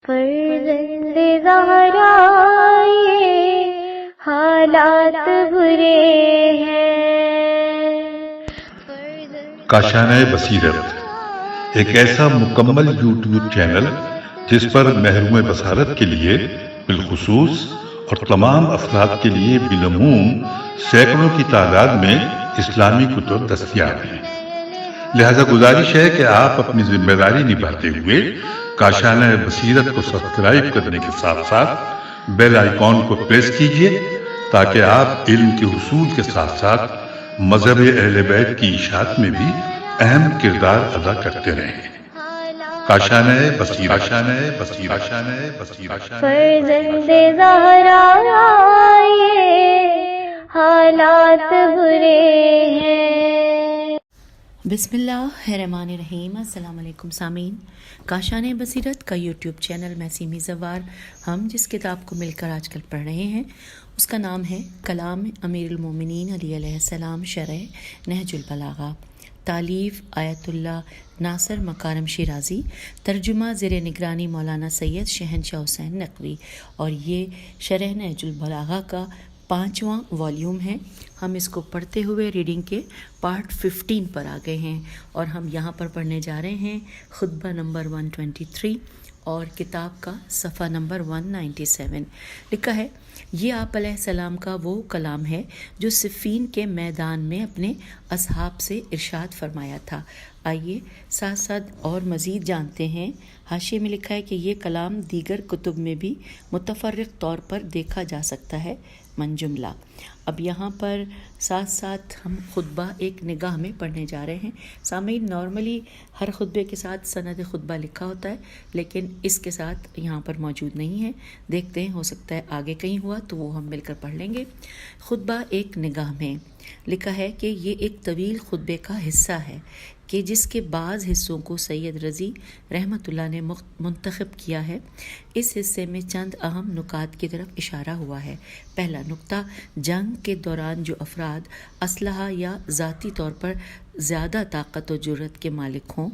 فرزند زہرا یہ حالات برے ہیں. کاشانۂ بصیرت ایک ایسا مکمل یوٹیوب چینل جس پر محروم بصارت کے لیے بالخصوص اور تمام افراد کے لیے بالعموم سینکڑوں کی تعداد میں اسلامی کتب دستیاب ہیں. لہذا گزارش ہے کہ آپ اپنی ذمہ داری نبھاتے ہوئے کاشانۂ بصیرت کو سبسکرائب کرنے کے ساتھ ساتھ بیل آئیکن کو پریس کیجیے تاکہ آپ علم کے حصول کے ساتھ ساتھ مذہب اہل بیت کی اشاعت میں بھی اہم کردار ادا کرتے رہیں. کاشانۂ بصیرت. فرزند زہرا یہ حالات برے ہیں. بسم اللہ الرحمن الرحیم. السلام علیکم سامعین. کاشانۂ بصیرت کا یوٹیوب چینل میں سیمی زوار ہم جس کتاب کو مل کر آج کل پڑھ رہے ہیں اس کا نام ہے کلام امیر المومنین علی علیہ السلام شرح نہج البلاغہ، تالیف آیت اللہ ناصر مکارم شیرازی، ترجمہ زیر نگرانی مولانا سید شہنشاہ حسین نقوی، اور یہ شرح نہج البلاغہ کا 5واں والیوم ہے. ہم اس کو پڑھتے ہوئے ریڈنگ کے پارٹ 15 پر آ گئے ہیں اور ہم یہاں پر پڑھنے جا رہے ہیں خطبہ نمبر 123 اور کتاب کا صفحہ نمبر 197. لکھا ہے، یہ آپ علیہ السلام کا وہ کلام ہے جو صفین کے میدان میں اپنے اصحاب سے ارشاد فرمایا تھا. آئیے ساتھ ساتھ اور مزید جانتے ہیں. حاشیے میں لکھا ہے کہ یہ کلام دیگر کتب میں بھی متفرق طور پر دیکھا جا سکتا ہے. من جملہ اب یہاں پر ساتھ ساتھ ہم خطبہ ایک نگاہ میں پڑھنے جا رہے ہیں. سامعین، نارملی ہر خطبے کے ساتھ سند خطبہ لکھا ہوتا ہے لیکن اس کے ساتھ یہاں پر موجود نہیں ہے. دیکھتے ہیں، ہو سکتا ہے آگے کہیں ہوا تو وہ ہم مل کر پڑھ لیں گے. خطبہ ایک نگاہ میں لکھا ہے کہ یہ ایک طویل خطبے کا حصہ ہے کہ جس کے بعض حصوں کو سید رضی رحمۃ اللہ نے منتخب کیا ہے. اس حصے میں چند اہم نکات کی طرف اشارہ ہوا ہے. پہلا نکتہ، جنگ کے دوران جو افراد اسلحہ یا ذاتی طور پر زیادہ طاقت و جرأت کے مالک ہوں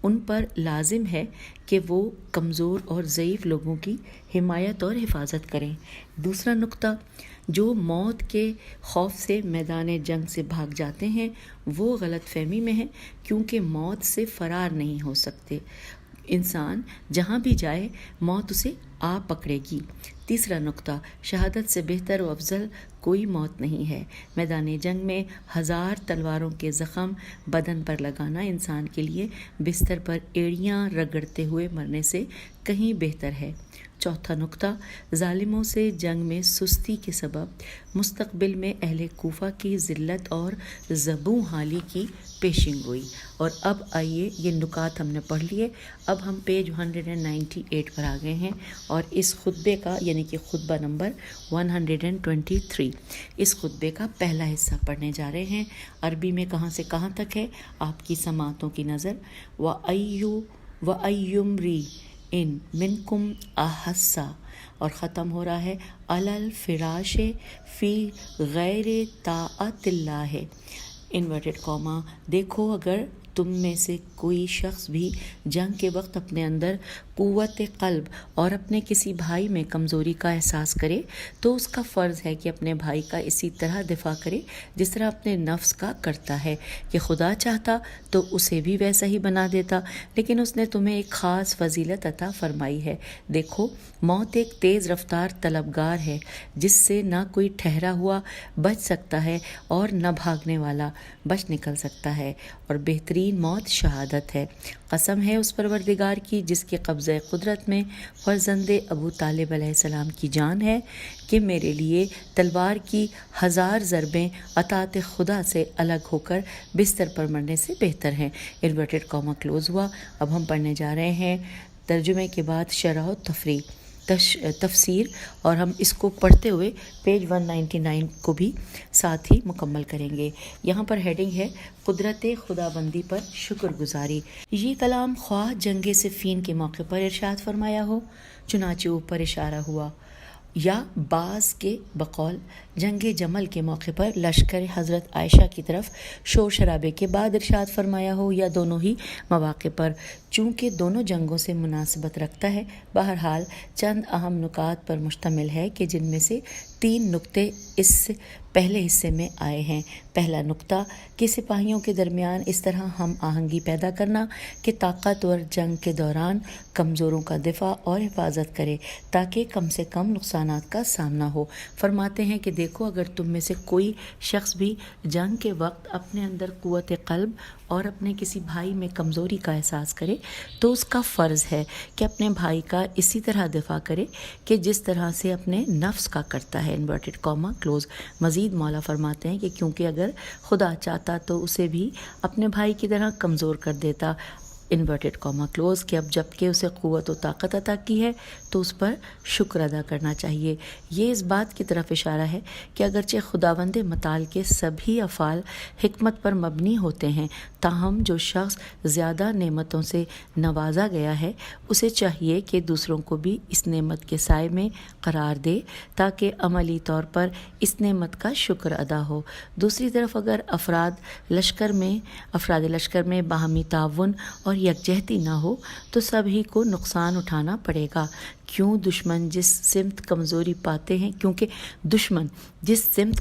ان پر لازم ہے کہ وہ کمزور اور ضعیف لوگوں کی حمایت اور حفاظت کریں. دوسرا نکتہ، جو موت کے خوف سے میدان جنگ سے بھاگ جاتے ہیں وہ غلط فہمی میں ہیں کیونکہ موت سے فرار نہیں ہو سکتے. انسان جہاں بھی جائے موت اسے آ پکڑے گی. تیسرا نکتہ، شہادت سے بہتر و افضل کوئی موت نہیں ہے. میدان جنگ میں 1000 تلواروں کے زخم بدن پر لگانا انسان کے لیے بستر پر ایڑیاں رگڑتے ہوئے مرنے سے کہیں بہتر ہے. چوتھا نکتہ، ظالموں سے جنگ میں سستی کے سبب مستقبل میں اہل کوفہ کی ذلت اور زبوں حالی کی پیشن گوئی. اور اب آئیے، یہ نکات ہم نے پڑھ لیے. اب ہم پیج 198 پر آ گئے ہیں اور اس خطبے کا یعنی کہ خطبہ نمبر 123 اس خطبے کا پہلا حصہ پڑھنے جا رہے ہیں. عربی میں کہاں سے کہاں تک ہے آپ کی سماعتوں کی نظر. وَأَيُّمْرِي ان منکم احسا، اور ختم ہو رہا ہے علل فراش فی غیر طاعت اللہ. انورٹڈ کاما، دیکھو اگر تم میں سے کوئی شخص بھی جنگ کے وقت اپنے اندر قوت قلب اور اپنے کسی بھائی میں کمزوری کا احساس کرے تو اس کا فرض ہے کہ اپنے بھائی کا اسی طرح دفاع کرے جس طرح اپنے نفس کا کرتا ہے. کہ خدا چاہتا تو اسے بھی ویسا ہی بنا دیتا، لیکن اس نے تمہیں ایک خاص فضیلت عطا فرمائی ہے. دیکھو، موت ایک تیز رفتار طلبگار ہے جس سے نہ کوئی ٹھہرا ہوا بچ سکتا ہے اور نہ بھاگنے والا بچ نکل سکتا ہے، اور بہترین موت شہادت ہے. قسم ہے اس پروردگار کی جس کے قبضہ قدرت میں فرزند ابو طالب علیہ السلام کی جان ہے کہ میرے لیے تلوار کی 1000 ضربیں اطاعت خدا سے الگ ہو کر بستر پر مرنے سے بہتر ہیں. انورٹڈ کاما کلوز ہوا. اب ہم پڑھنے جا رہے ہیں ترجمے کے بعد شرح و تفسیر، اور ہم اس کو پڑھتے ہوئے پیج 199 کو بھی ساتھ ہی مکمل کریں گے. یہاں پر ہیڈنگ ہے قدرت خداوندی پر شکر گزاری. یہ کلام خواہ جنگ صفین کے موقع پر ارشاد فرمایا ہو، چنانچہ اوپر اشارہ ہوا، یا بعض کے بقول جنگ جمل کے موقع پر لشکر حضرت عائشہ کی طرف شور شرابے کے بعد ارشاد فرمایا ہو، یا دونوں ہی مواقع پر، چونکہ دونوں جنگوں سے مناسبت رکھتا ہے۔ بہرحال چند اہم نکات پر مشتمل ہے کہ جن میں سے 3 نکتے اس پہلے حصے میں آئے ہیں۔ پہلا نکتہ کہ سپاہیوں کے درمیان اس طرح ہم آہنگی پیدا کرنا کہ طاقتور جنگ کے دوران کمزوروں کا دفاع اور حفاظت کرے تاکہ کم سے کم نقصانات کا سامنا ہو۔ فرماتے ہیں کہ دیکھو، اگر تم میں سے کوئی شخص بھی جنگ کے وقت اپنے اندر قوت قلب اور اپنے کسی بھائی میں کمزوری کا احساس کرے تو اس کا فرض ہے کہ اپنے بھائی کا اسی طرح دفاع کرے کہ جس طرح سے اپنے نفس کا کرتا ہے، انورٹڈ کاما کلوز۔ مزید مولا فرماتے ہیں کہ کیونکہ اگر خدا چاہتا تو اسے بھی اپنے بھائی کی طرح کمزور کر دیتا، انورٹڈ کاما کلوز، کہ اب جب کہ اسے قوت و طاقت عطا کی ہے تو اس پر شکر ادا کرنا چاہیے۔ یہ اس بات کی طرف اشارہ ہے کہ اگرچہ خداوند متعال کے سبھی افعال حکمت پر مبنی ہوتے ہیں، تاہم جو شخص زیادہ نعمتوں سے نوازا گیا ہے اسے چاہیے کہ دوسروں کو بھی اس نعمت کے سائے میں قرار دے تاکہ عملی طور پر اس نعمت کا شکر ادا ہو۔ دوسری طرف اگر افراد لشکر میں باہمی تعاون اور یکجہتی نہ ہو تو سبھی کو نقصان اٹھانا پڑے گا، کیونکہ دشمن جس سمت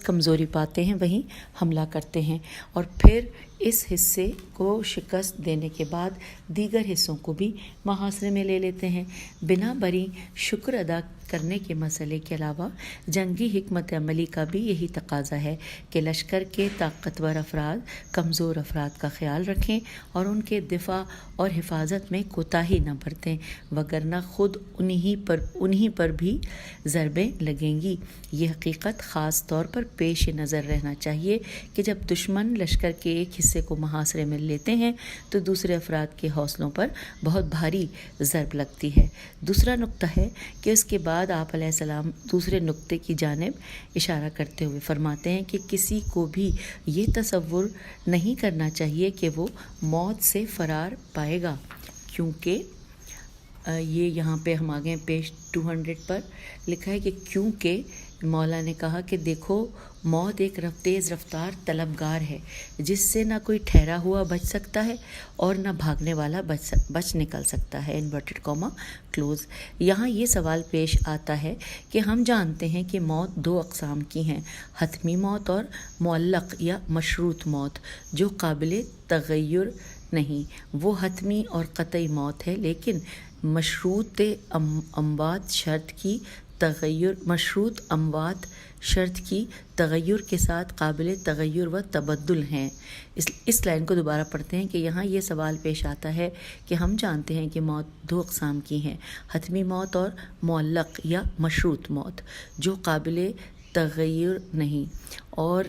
کمزوری پاتے ہیں وہیں حملہ کرتے ہیں، اور پھر اس حصے کو شکست دینے کے بعد دیگر حصوں کو بھی محاصرے میں لے لیتے ہیں۔ بنا بری شکر ادا کرنے کے مسئلے کے علاوہ جنگی حکمت عملی کا بھی یہی تقاضا ہے کہ لشکر کے طاقتور افراد کمزور افراد کا خیال رکھیں اور ان کے دفاع اور حفاظت میں کوتاہی نہ برتیں، وگرنہ خود انہی پر بھی ضربیں لگیں گی۔ یہ حقیقت خاص طور پر پیش نظر رہنا چاہیے کہ جب دشمن لشکر کے ایک حصے کو محاصرے میں لیتے ہیں تو دوسرے افراد کے حوصلوں پر بہت بھاری ضرب لگتی ہے۔ دوسرا نقطہ ہے کہ اس کے بعد آپ علیہ السلام دوسرے نقطے کی جانب اشارہ کرتے ہوئے فرماتے ہیں کہ کسی کو بھی یہ تصور نہیں کرنا چاہیے کہ وہ موت سے فرار پائے گا، کیونکہ یہ یہاں پہ ہم آگے پیج 200 پر لکھا ہے کہ کیونکہ مولا نے کہا کہ دیکھو، موت ایک تیز رفتار طلبگار ہے جس سے نہ کوئی ٹھہرا ہوا بچ سکتا ہے اور نہ بھاگنے والا بچ نکل سکتا ہے، انورٹڈ کاما کلوز۔ یہاں یہ سوال پیش آتا ہے کہ ہم جانتے ہیں کہ موت 2 اقسام کی ہیں، حتمی موت اور معلق یا مشروط موت، جو قابل تغیر نہیں۔ وہ حتمی اور قطعی موت ہے، لیکن مشروط اموات شرط کی تغیر کے ساتھ قابل تغیر و تبدل ہیں۔ اس لائن کو دوبارہ پڑھتے ہیں کہ یہاں یہ سوال پیش آتا ہے کہ ہم جانتے ہیں کہ موت 2 اقسام کی ہیں، حتمی موت اور معلق یا مشروط موت، جو قابل تغیر نہیں، اور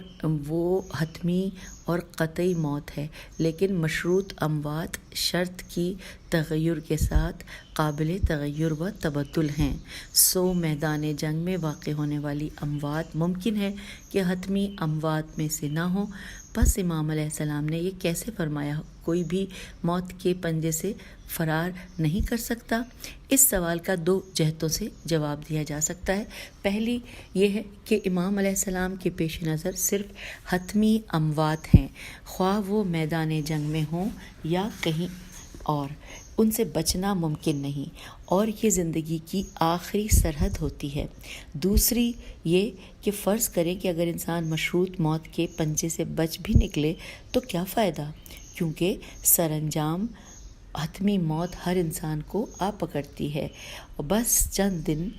وہ حتمی اور قطعی موت ہے، لیکن مشروط اموات شرط کی تغیر کے ساتھ قابل تغیر و تبدل ہیں۔ میدان جنگ میں واقع ہونے والی اموات ممکن ہے کہ حتمی اموات میں سے نہ ہوں۔ پس امام علیہ السلام نے یہ کیسے فرمایا کوئی بھی موت کے پنجے سے فرار نہیں کر سکتا؟ اس سوال کا 2 جہتوں سے جواب دیا جا سکتا ہے۔ پہلی یہ ہے کہ امام علیہ السلام کے پیش نظر صرف حتمی اموات ہیں، خواہ وہ میدان جنگ میں ہوں یا کہیں اور، ان سے بچنا ممکن نہیں، اور یہ زندگی کی آخری سرحد ہوتی ہے۔ دوسری یہ کہ فرض کریں کہ اگر انسان مشروط موت کے پنجے سے بچ بھی نکلے تو کیا فائدہ، کیونکہ سر انجام حتمی موت ہر انسان کو آ پکڑتی ہے، اور بس چند دن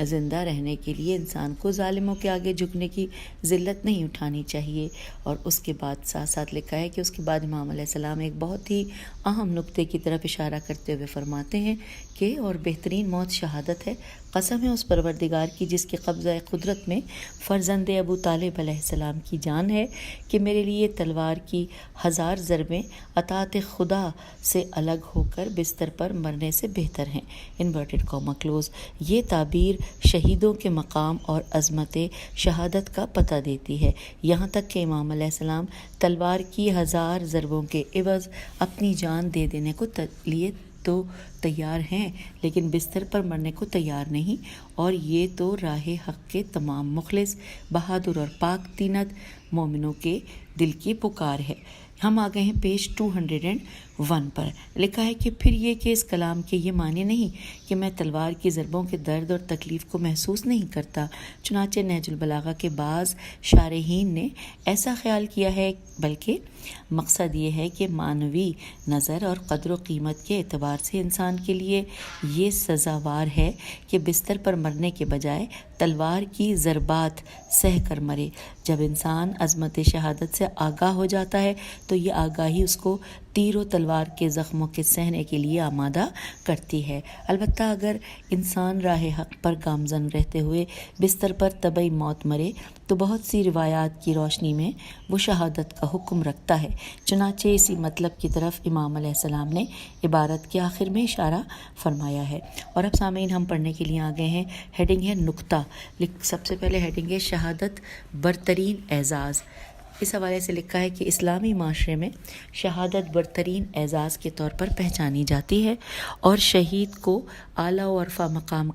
زندہ رہنے کے لیے انسان کو ظالموں کے آگے جھکنے کی ذلت نہیں اٹھانی چاہیے۔ اور اس کے بعد ساتھ ساتھ لکھا ہے کہ اس کے بعد امام علیہ السلام ایک بہت ہی اہم نقطے کی طرف اشارہ کرتے ہوئے فرماتے ہیں کہ اور بہترین موت شہادت ہے، قسم ہے اس پروردگار کی جس کے قبضہ قدرت میں فرزند ابو طالب علیہ السلام کی جان ہے، کہ میرے لیے تلوار کی 1000 ضربیں اطاعت خدا سے الگ ہو کر بستر پر مرنے سے بہتر ہیں، انورٹڈ کاما کلوز۔ یہ تعبیر شہیدوں کے مقام اور عظمت شہادت کا پتہ دیتی ہے، یہاں تک کہ امام علیہ السلام تلوار کی 1000 ضربوں کے عوض اپنی جان دے دینے کو لیے تو تیار ہیں لیکن بستر پر مرنے کو تیار نہیں، اور یہ تو راہ حق کے تمام مخلص، بہادر اور پاک طینت مومنوں کے دل کی پکار ہے۔ ہم آ گئے ہیں پیج 201 پر۔ لکھا ہے کہ پھر یہ کہ اس کلام کے یہ معنی نہیں کہ میں تلوار کی ضربوں کے درد اور تکلیف کو محسوس نہیں کرتا، چنانچہ نہج البلاغہ کے بعض شارحین نے ایسا خیال کیا ہے، بلکہ مقصد یہ ہے کہ معنوی نظر اور قدر و قیمت کے اعتبار سے انسان کے لیے یہ سزاوار ہے کہ بستر پر مرنے کے بجائے تلوار کی ضربات سہ کر مرے۔ جب انسان عظمت شہادت سے آگاہ ہو جاتا ہے تو یہ آگاہی اس کو تیر و تلوار کے زخموں کے سہنے کے لیے آمادہ کرتی ہے۔ البتہ اگر انسان راہ حق پر گامزن رہتے ہوئے بستر پر طبعی موت مرے تو بہت سی روایات کی روشنی میں وہ شہادت کا حکم رکھتا ہے۔ چنانچہ اسی مطلب کی طرف امام علیہ السلام نے عبارت کے آخر میں اشارہ فرمایا ہے۔ اور اب سامعین ہم پڑھنے کے لیے آگئے ہیں، ہیڈنگ ہے نکتہ۔ سب سے پہلے ہیڈنگ ہے شہادت برترین اعزاز۔ اس حوالے سے لکھا ہے کہ اسلامی معاشرے میں شہادت برترین اعزاز کے طور پر پہچانی جاتی ہے اور شہید کو اعلیٰ و عرفہ مقام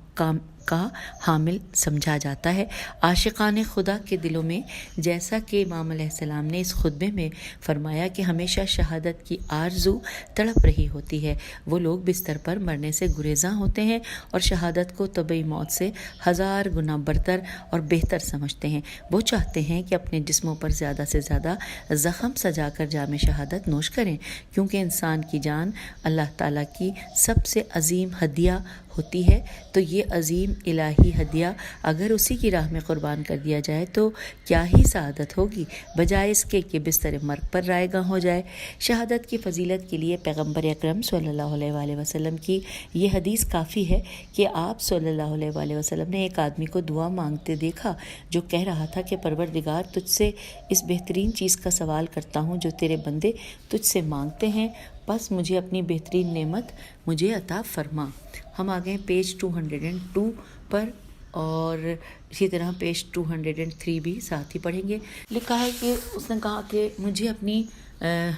کا حامل سمجھا جاتا ہے۔ عاشقان خدا کے دلوں میں، جیسا کہ امام علیہ السلام نے اس خطبے میں فرمایا کہ ہمیشہ شہادت کی آرزو تڑپ رہی ہوتی ہے، وہ لوگ بستر پر مرنے سے گریزاں ہوتے ہیں اور شہادت کو طبعی موت سے 1000 گنا برتر اور بہتر سمجھتے ہیں۔ وہ چاہتے ہیں کہ اپنے جسموں پر زیادہ سے زیادہ زخم سجا کر جام شہادت نوش کریں، کیونکہ انسان کی جان اللہ تعالیٰ کی سب سے عظیم ہدیہ ہوتی ہے، تو یہ عظیم الہی ہدیہ اگر اسی کی راہ میں قربان کر دیا جائے تو کیا ہی سعادت ہوگی، بجائے اس کے کہ بستر مرگ پر رائے گاں ہو جائے۔ شہادت کی فضیلت کے لیے پیغمبر اکرم صلی اللہ علیہ وآلہ وسلم کی یہ حدیث کافی ہے کہ آپ صلی اللہ علیہ وآلہ وسلم نے ایک آدمی کو دعا مانگتے دیکھا جو کہہ رہا تھا کہ پروردگار، تجھ سے اس بہترین چیز کا سوال کرتا ہوں جو تیرے بندے تجھ سے مانگتے ہیں، بس مجھے اپنی بہترین نعمت مجھے عطا فرما۔ ہم آ گئے پیج 202 پر اور اسی طرح پیج 203 بھی ساتھ ہی پڑھیں گے۔ لکھا ہے کہ اس نے کہا کہ مجھے اپنی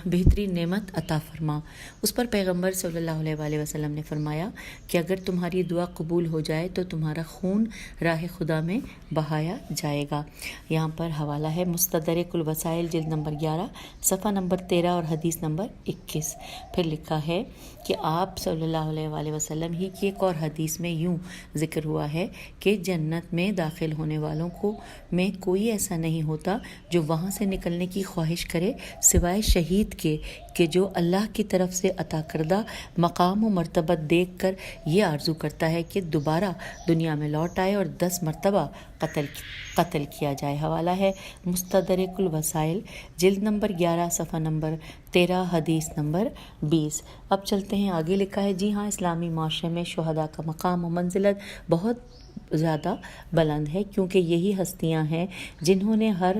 بہترین نعمت عطا فرما۔ اس پر پیغمبر صلی اللہ علیہ وآلہ وسلم نے فرمایا کہ اگر تمہاری دعا قبول ہو جائے تو تمہارا خون راہ خدا میں بہایا جائے گا۔ یہاں پر حوالہ ہے مستدرک الوسائل جلد نمبر 11 صفحہ نمبر 13 اور حدیث نمبر 21۔ پھر لکھا ہے کہ آپ صلی اللہ علیہ وآلہ وسلم ہی کی ایک اور حدیث میں یوں ذکر ہوا ہے کہ جنت میں داخل ہونے والوں میں کوئی ایسا نہیں ہوتا جو وہاں سے نکلنے کی خواہش کرے سوائے شہید کے کہ جو اللہ کی طرف سے عطا کردہ مقام و مرتبت دیکھ کر یہ آرزو کرتا ہے کہ دوبارہ دنیا میں لوٹ آئے اور 10 مرتبہ قتل کیا جائے۔ حوالہ ہے مستدرک الوسائل جلد نمبر 11 صفحہ نمبر 13 حدیث نمبر 20۔ اب چلتے ہیں آگے۔ لکھا ہے جی ہاں، اسلامی معاشرے میں شہداء کا مقام و منزلت بہت زیادہ بلند ہے، کیونکہ یہی ہستیاں ہیں جنہوں نے ہر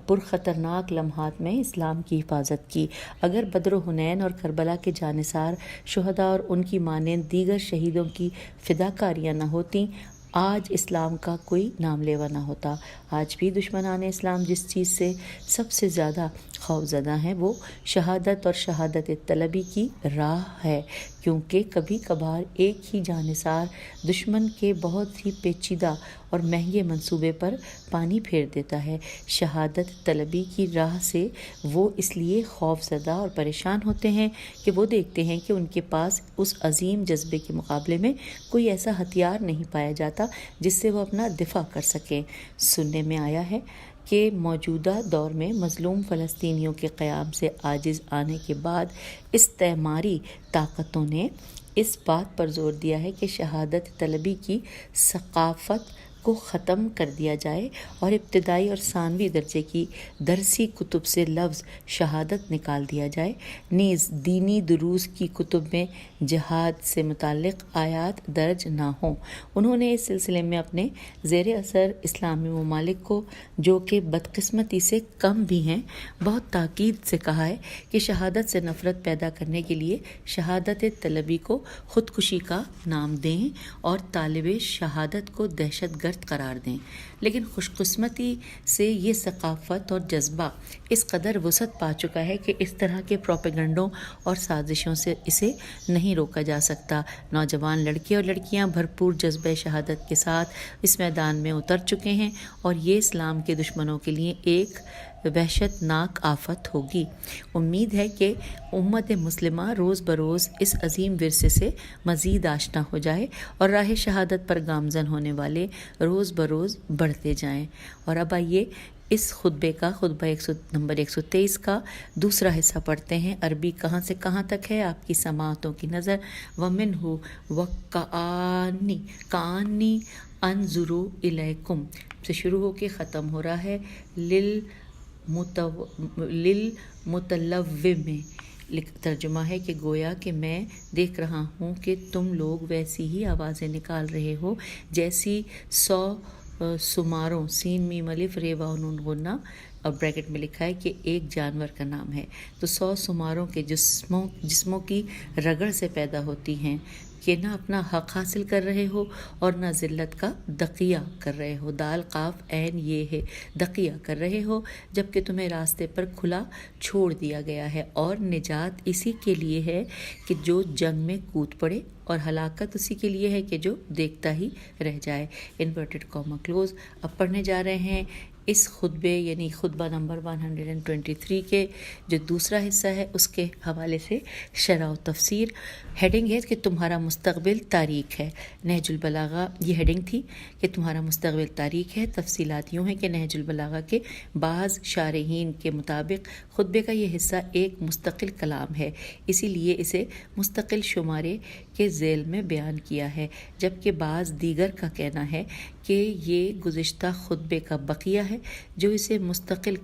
پرخطرناک لمحات میں اسلام کی حفاظت کی۔ اگر بدر و حنین اور کربلا کے جانثار شہداء اور ان کی مانند دیگر شہیدوں کی فداکاریاں نہ ہوتیں، آج اسلام کا کوئی نام لیوا نہ ہوتا۔ آج بھی دشمنان اسلام جس چیز سے سب سے زیادہ خوفزدہ ہیں وہ شہادت اور شہادت طلبی کی راہ ہے، کیونکہ کبھی کبھار ایک ہی جانثار دشمن کے بہت ہی پیچیدہ اور مہنگے منصوبے پر پانی پھیر دیتا ہے۔ شہادت طلبی کی راہ سے وہ اس لیے خوف زدہ اور پریشان ہوتے ہیں کہ وہ دیکھتے ہیں کہ ان کے پاس اس عظیم جذبے کے مقابلے میں کوئی ایسا ہتھیار نہیں پایا جاتا جس سے وہ اپنا دفاع کر سکیں۔ سننے میں آیا ہے کہ موجودہ دور میں مظلوم فلسطینیوں کے قیام سے عاجز آنے کے بعد استعماری طاقتوں نے اس بات پر زور دیا ہے کہ شہادت طلبی کی ثقافت کو ختم کر دیا جائے اور ابتدائی اور ثانوی درجے کی درسی کتب سے لفظ شہادت نکال دیا جائے، نیز دینی دروس کی کتب میں جہاد سے متعلق آیات درج نہ ہوں۔ انہوں نے اس سلسلے میں اپنے زیر اثر اسلامی ممالک کو، جو کہ بدقسمتی سے کم بھی ہیں، بہت تاکید سے کہا ہے کہ شہادت سے نفرت پیدا کرنے کے لیے شہادت طلبی کو خودکشی کا نام دیں اور طالب شہادت کو دہشت گرد شرط قرار دیں، لیکن خوش قسمتی سے یہ ثقافت اور جذبہ اس قدر وسعت پا چکا ہے کہ اس طرح کے پروپیگنڈوں اور سازشوں سے اسے نہیں روکا جا سکتا۔ نوجوان لڑکے اور لڑکیاں بھرپور جذبہ شہادت کے ساتھ اس میدان میں اتر چکے ہیں اور یہ اسلام کے دشمنوں کے لیے ایک وحشت ناک آفت ہوگی۔ امید ہے کہ امت مسلمہ روز بروز اس عظیم ورثے سے مزید آشنا ہو جائے اور راہ شہادت پر گامزن ہونے والے روز بروز بڑھتے جائیں۔ اور اب آئیے اس خطبے کا خطبہ نمبر 123 کا دوسرا حصہ پڑھتے ہیں۔ عربی کہاں سے کہاں تک ہے آپ کی سماعتوں کی نظر۔ وَمِنْهُ وَكَأَنِّي أَنظُرُ إِلَيْكُمْ سے شروع ہو کے ختم ہو رہا ہے للمتلوم میں۔ ترجمہ ہے کہ گویا کہ میں دیکھ رہا ہوں کہ تم لوگ ویسی ہی آوازیں نکال رہے ہو جیسی 100 سماروں سین میم الف ر واو نون غنہ اور بریکٹ میں لکھا ہے کہ ایک جانور کا نام ہے، تو 100 سماروں کے جسموں کی رگڑ سے پیدا ہوتی ہیں کہ نہ اپنا حق حاصل کر رہے ہو اور نہ ذلت کا دقیہ کر رہے ہو۔ دال قاف عین یہ ہے، دقیہ کر رہے ہو جبکہ تمہیں راستے پر کھلا چھوڑ دیا گیا ہے، اور نجات اسی کے لیے ہے کہ جو جنگ میں کود پڑے، اور ہلاکت اسی کے لیے ہے کہ جو دیکھتا ہی رہ جائے۔ Inverted comma close. اب پڑھنے جا رہے ہیں اس خطبے یعنی خطبہ نمبر 123 کے جو دوسرا حصہ ہے اس کے حوالے سے شرح و تفسیر۔ ہیڈنگ ہے کہ تمہارا مستقبل تاریک ہے۔ نہج البلاغہ یہ ہیڈنگ تھی کہ تمہارا مستقبل تاریک ہے۔ تفصیلات یوں ہیں کہ نہج البلاغہ کے بعض شارحین کے مطابق خطبے کا یہ حصہ ایک مستقل کلام ہے، اسی لیے اسے مستقل شمارے کے ذیل میں بیان کیا ہے، جبکہ بعض دیگر کا کہنا ہے کہ یہ گزشتہ خطبے کا بقیہ ہے۔ جو اسے مستقل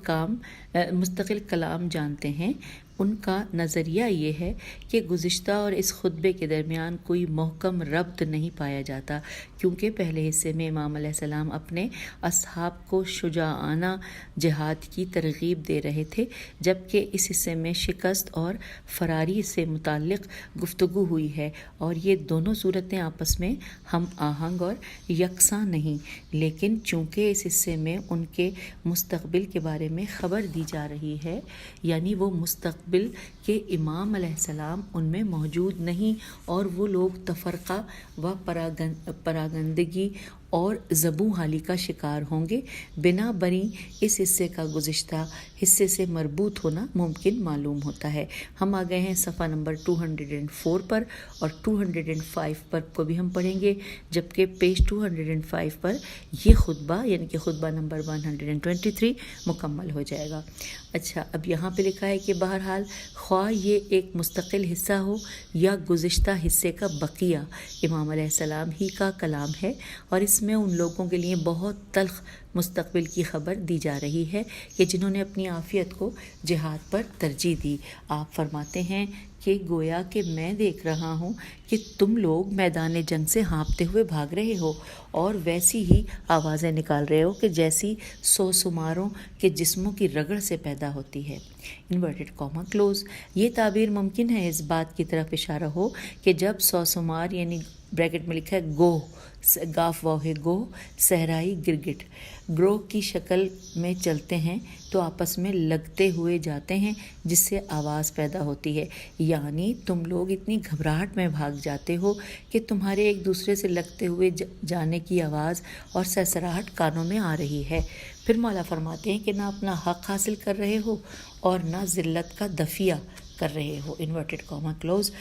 کلام جانتے ہیں ان کا نظریہ یہ ہے کہ گزشتہ اور اس خطبے کے درمیان کوئی محکم ربط نہیں پایا جاتا، کیونکہ پہلے حصے میں امام علیہ السلام اپنے اصحاب کو شجاعانہ جہاد کی ترغیب دے رہے تھے، جبکہ اس حصے میں شکست اور فراری سے متعلق گفتگو ہوئی ہے، اور یہ دونوں صورتیں آپس میں ہم آہنگ اور یکساں نہیں، لیکن چونکہ اس حصے میں ان کے مستقبل کے بارے میں خبر دی جا رہی ہے، یعنی وہ مستقبل کہ امام علیہ السلام ان میں موجود نہیں اور وہ لوگ تفرقہ و پراگندگی اور زبوں حالی کا شکار ہوں گے، بنا بری اس حصے کا گزشتہ حصے سے مربوط ہونا ممکن معلوم ہوتا ہے۔ ہم آ گئے ہیں صفحہ نمبر 204 پر، اور 205 پر کو بھی ہم پڑھیں گے، جبکہ پیج 205 پر یہ خطبہ یعنی کہ خطبہ نمبر 123 مکمل ہو جائے گا۔ اچھا، اب یہاں پہ لکھا ہے کہ بہرحال خواہ یہ ایک مستقل حصہ ہو یا گزشتہ حصے کا بقیہ، امام علیہ السلام ہی کا کلام ہے، اور اس میں ان لوگوں کے لیے بہت تلخ مستقبل کی خبر دی جا رہی ہے کہ جنہوں نے اپنی عافیت کو جہاد پر ترجیح دی۔ آپ فرماتے ہیں کہ گویا کہ میں دیکھ رہا ہوں کہ تم لوگ میدان جنگ سے ہانپتے ہوئے بھاگ رہے ہو اور ویسی ہی آوازیں نکال رہے ہو کہ جیسی 100 سماروں کے جسموں کی رگڑ سے پیدا ہوتی ہے۔ Inverted comma close. یہ تعبیر ممکن ہے اس بات کی طرف اشارہ ہو کہ جب 100 سمار یعنی بریکٹ میں لکھا ہے گوہ، گاف واو ہے گوہ، صحرائی گرگٹ گروہ کی شکل میں چلتے ہیں تو آپس میں لگتے ہوئے جاتے ہیں، جس سے آواز پیدا ہوتی ہے، یعنی تم لوگ اتنی گھبراہٹ میں بھاگ جاتے ہو کہ تمہارے ایک دوسرے سے لگتے ہوئے جانے کی آواز اور سرسراہٹ کانوں میں آ رہی ہے۔ پھر مولا فرماتے ہیں کہ نہ اپنا حق حاصل کر رہے ہو اور نہ ذلت کا دفیہ کر رہے ہو۔ Inverted comma close.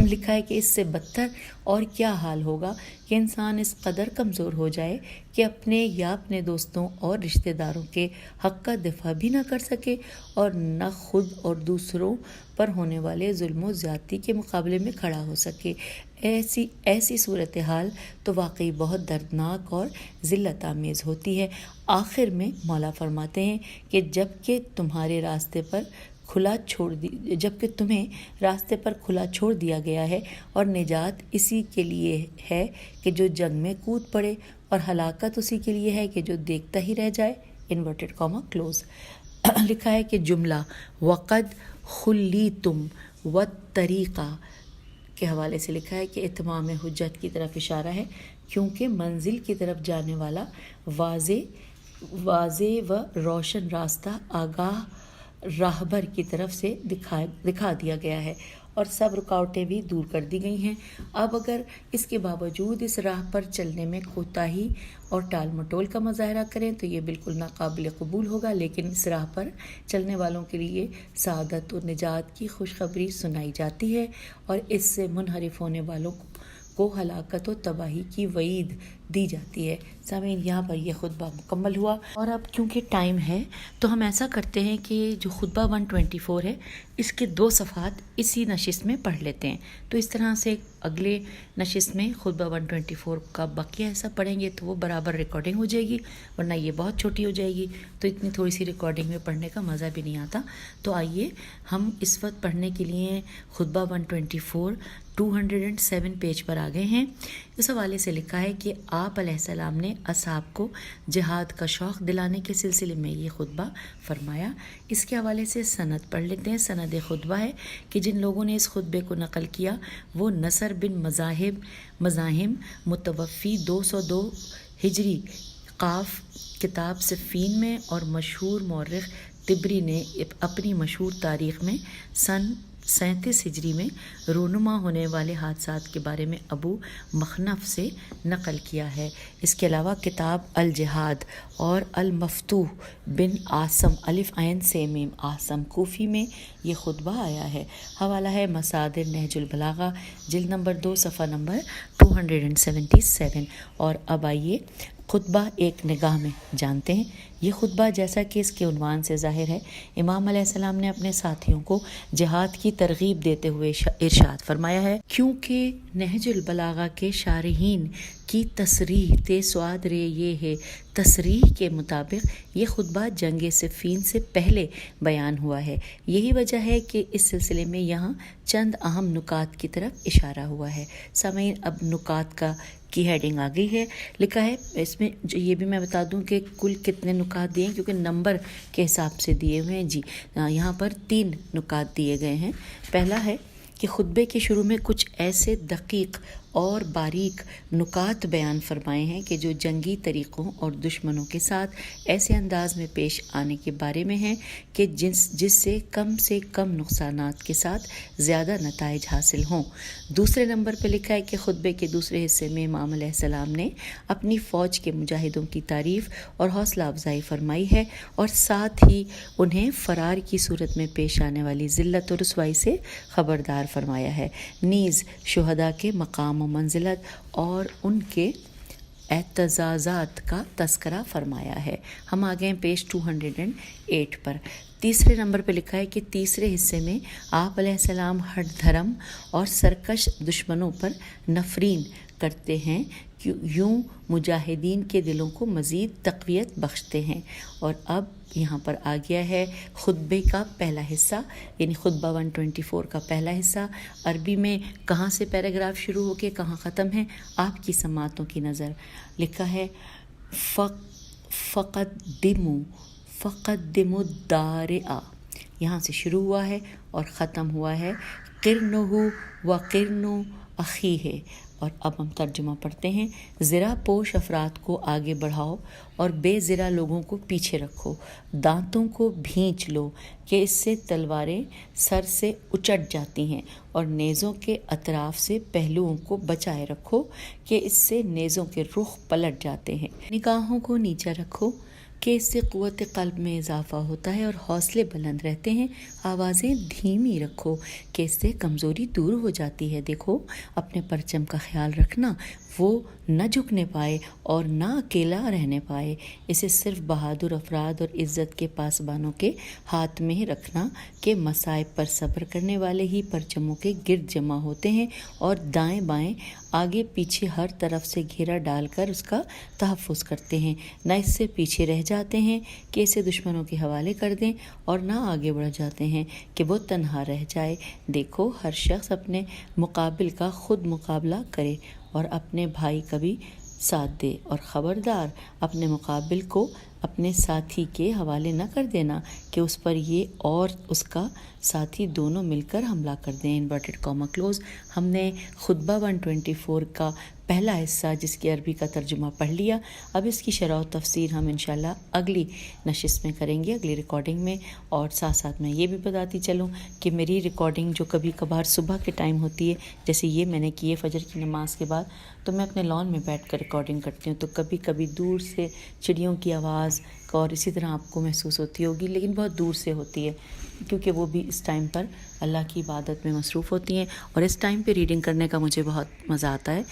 لکھا ہے کہ اس سے بدتر اور کیا حال ہوگا کہ انسان اس قدر کمزور ہو جائے کہ اپنے یا اپنے دوستوں اور رشتہ داروں کے حق کا دفاع بھی نہ کر سکے اور نہ خود اور دوسروں پر ہونے والے ظلم و زیادتی کے مقابلے میں کھڑا ہو سکے۔ ایسی صورتحال تو واقعی بہت دردناک اور ذلت آمیز ہوتی ہے۔ آخر میں مولا فرماتے ہیں کہ جبکہ تمہیں راستے پر کھلا چھوڑ دیا گیا ہے، اور نجات اسی کے لیے ہے کہ جو جنگ میں کود پڑے، اور ہلاکت اسی کے لیے ہے کہ جو دیکھتا ہی رہ جائے۔ Inverted comma close. لکھا ہے کہ جملہ وقد خلیتم والطریقہ کے حوالے سے لکھا ہے کہ اتمام حجت کی طرف اشارہ ہے، کیونکہ منزل کی طرف جانے والا واضح و روشن راستہ آگاہ راہبر کی طرف سے دکھا دیا گیا ہے اور سب رکاوٹیں بھی دور کر دی گئی ہیں۔ اب اگر اس کے باوجود اس راہ پر چلنے میں کوتاہی اور ٹال مٹول کا مظاہرہ کریں تو یہ بالکل ناقابل قبول ہوگا، لیکن اس راہ پر چلنے والوں کے لیے سعادت و نجات کی خوشخبری سنائی جاتی ہے اور اس سے منحرف ہونے والوں کو ہلاکت و تباہی کی وعید دی جاتی ہے۔ سامعین، یہاں پر یہ خطبہ مکمل ہوا، اور اب کیونکہ ٹائم ہے تو ہم ایسا کرتے ہیں کہ جو خطبہ 124 ہے اس کے 2 صفحات اسی نشست میں پڑھ لیتے ہیں، تو اس طرح سے اگلے نشست میں خطبہ 124 کا بقیہ ایسا پڑھیں گے تو وہ برابر ریکارڈنگ ہو جائے گی، ورنہ یہ بہت چھوٹی ہو جائے گی تو اتنی تھوڑی سی ریکارڈنگ میں پڑھنے کا مزہ بھی نہیں آتا۔ تو آئیے ہم اس وقت پڑھنے کے لیے خطبہ 124 207 پیج پر آ گئے ہیں۔ اس حوالے سے لکھا ہے کہ آپ علیہ السلام نے اصحاب کو جہاد کا شوق دلانے کے سلسلے میں یہ خطبہ فرمایا۔ اس کے حوالے سے سند پڑھ لیتے ہیں۔ سند خطبہ ہے کہ جن لوگوں نے اس خطبے کو نقل کیا وہ نصر بن مزاحم متوفی 202 ہجری قاف کتاب صفین میں، اور مشہور مورخ طبری نے اپنی مشہور تاریخ میں سن 37 ہجری میں رونما ہونے والے حادثات کے بارے میں ابو مخنف سے نقل کیا ہے۔ اس کے علاوہ کتاب الجہاد اور المفتوح بن عاصم الف عین سے میم عاصم کوفی میں یہ خطبہ آیا ہے۔ حوالہ ہے مصادر نہج البلاغہ جلد نمبر 2 صفحہ نمبر 277۔ اور اب آئیے خطبہ ایک نگاہ میں جانتے ہیں۔ یہ خطبہ جیسا کہ اس کے عنوان سے ظاہر ہے، امام علیہ السلام نے اپنے ساتھیوں کو جہاد کی ترغیب دیتے ہوئے ارشاد فرمایا ہے، کیونکہ نہج البلاغہ کے شارحین کی تصریح سواد رے یہ ہے، تصریح کے مطابق یہ خطبہ جنگ صفین سے پہلے بیان ہوا ہے۔ یہی وجہ ہے کہ اس سلسلے میں یہاں چند اہم نکات کی طرف اشارہ ہوا ہے۔ سامعین، اب نکات کی ہیڈنگ آ گئی ہے، لکھا ہے اس میں یہ بھی میں بتا دوں کہ کل کتنے نکات دیے ہیں کیونکہ نمبر کے حساب سے دیے ہوئے ہیں۔ جی یہاں پر 3 نکات دیے گئے ہیں۔ پہلا ہے کہ خطبے کے شروع میں کچھ ایسے دقیق اور باریک نکات بیان فرمائے ہیں کہ جو جنگی طریقوں اور دشمنوں کے ساتھ ایسے انداز میں پیش آنے کے بارے میں ہیں کہ جس سے کم نقصانات کے ساتھ زیادہ نتائج حاصل ہوں۔ دوسرے نمبر پہ لکھا ہے کہ خطبے کے دوسرے حصے میں امام علیہ السلام نے اپنی فوج کے مجاہدوں کی تعریف اور حوصلہ افزائی فرمائی ہے، اور ساتھ ہی انہیں فرار کی صورت میں پیش آنے والی ذلت و رسوائی سے خبردار فرمایا ہے، نیز شہداء کے مقام و منزلت اور ان کے اعتزازات کا تذکرہ فرمایا ہے۔ ہم آ گئے پیج 208 پر۔ تیسرے نمبر پہ لکھا ہے کہ تیسرے حصے میں آپ علیہ السلام ہٹ دھرم اور سرکش دشمنوں پر نفرین کرتے ہیں، یوں مجاہدین کے دلوں کو مزید تقویت بخشتے ہیں۔ اور اب یہاں پر آ گیا ہے خطبے کا پہلا حصہ، یعنی خطبہ 124 کا پہلا حصہ۔ عربی میں کہاں سے پیراگراف شروع ہو کے کہاں ختم ہے، آپ کی سماعتوں کی نظر۔ لکھا ہے فقدموا الدارع، یہاں سے شروع ہوا ہے اور ختم ہوا ہے قرنہ و قرن اخیہ۔ اور اب ہم ترجمہ پڑھتے ہیں۔ زرہ پوش افراد کو آگے بڑھاؤ اور بے زرہ لوگوں کو پیچھے رکھو، دانتوں کو بھینچ لو کہ اس سے تلواریں سر سے اچٹ جاتی ہیں، اور نیزوں کے اطراف سے پہلوؤں کو بچائے رکھو کہ اس سے نیزوں کے رخ پلٹ جاتے ہیں۔ نگاہوں کو نیچے رکھو کہ اس سے قوت قلب میں اضافہ ہوتا ہے اور حوصلے بلند رہتے ہیں۔ آوازیں دھیمی رکھو کہ اس سے کمزوری دور ہو جاتی ہے۔ دیکھو اپنے پرچم کا خیال رکھنا، وہ نہ جھکنے پائے اور نہ اکیلا رہنے پائے۔ اسے صرف بہادر افراد اور عزت کے پاسبانوں کے ہاتھ میں ہی رکھنا کہ مصائب پر صبر کرنے والے ہی پرچموں کے گرد جمع ہوتے ہیں اور دائیں بائیں آگے پیچھے ہر طرف سے گھیرا ڈال کر اس کا تحفظ کرتے ہیں، نہ اس سے پیچھے رہ جاتے ہیں کہ اسے دشمنوں کے حوالے کر دیں، اور نہ آگے بڑھ جاتے ہیں کہ وہ تنہا رہ جائے۔ دیکھو ہر شخص اپنے مقابل کا خود مقابلہ کرے اور اپنے بھائی کا بھی ساتھ دے، اور خبردار اپنے مقابل کو اپنے ساتھی کے حوالے نہ کر دینا کہ اس پر یہ اور اس کا ساتھی دونوں مل کر حملہ کر دیں. Inverted comma close. ہم نے خطبہ 124 کا پہلا حصہ جس کی عربی کا ترجمہ پڑھ لیا. اب اس کی شرح و تفسیر ہم انشاءاللہ اگلی نشست میں کریں گے، اگلی ریکارڈنگ میں. اور ساتھ ساتھ میں یہ بھی بتاتی چلوں کہ میری ریکارڈنگ جو کبھی کبھار صبح کے ٹائم ہوتی ہے، جیسے یہ میں نے کی ہے فجر کی نماز کے بعد، تو میں اپنے لان میں بیٹھ کر ریکارڈنگ کرتی ہوں، تو کبھی کبھی دور سے چڑیوں کی آواز اور اسی طرح آپ کو محسوس ہوتی ہوگی، لیکن بہت دور سے ہوتی ہے کیونکہ وہ بھی اس ٹائم پر اللہ کی عبادت میں مصروف ہوتی ہیں. اور اس ٹائم پہ ریڈنگ کرنے کا مجھے بہت مزہ آتا ہے.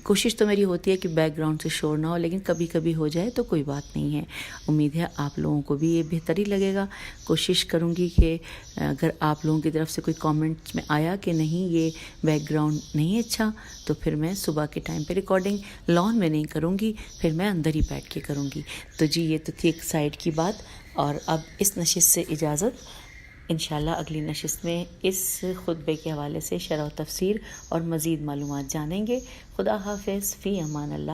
کوشش تو میری ہوتی ہے کہ بیک گراؤنڈ سے شور نہ ہو، لیکن کبھی کبھی ہو جائے تو کوئی بات نہیں ہے. امید ہے آپ لوگوں کو بھی یہ بہتر ہی لگے گا. کوشش کروں گی کہ اگر آپ لوگوں کی طرف سے کوئی کامنٹ میں آیا کہ نہیں یہ بیک گراؤنڈ نہیں اچھا، تو پھر میں صبح کے ٹائم پہ ریکارڈنگ لان میں نہیں کروں گی، پھر میں اندر ہی بیٹھ کے کروں گی. تو جی یہ تو تھی ایک سائڈ کی بات. اور اب اس نشست سے اجازت. انشاءاللہ اگلی نشست میں اس خطبے کے حوالے سے شرح و تفسیر اور مزید معلومات جانیں گے. خدا حافظ. فی امان اللہ.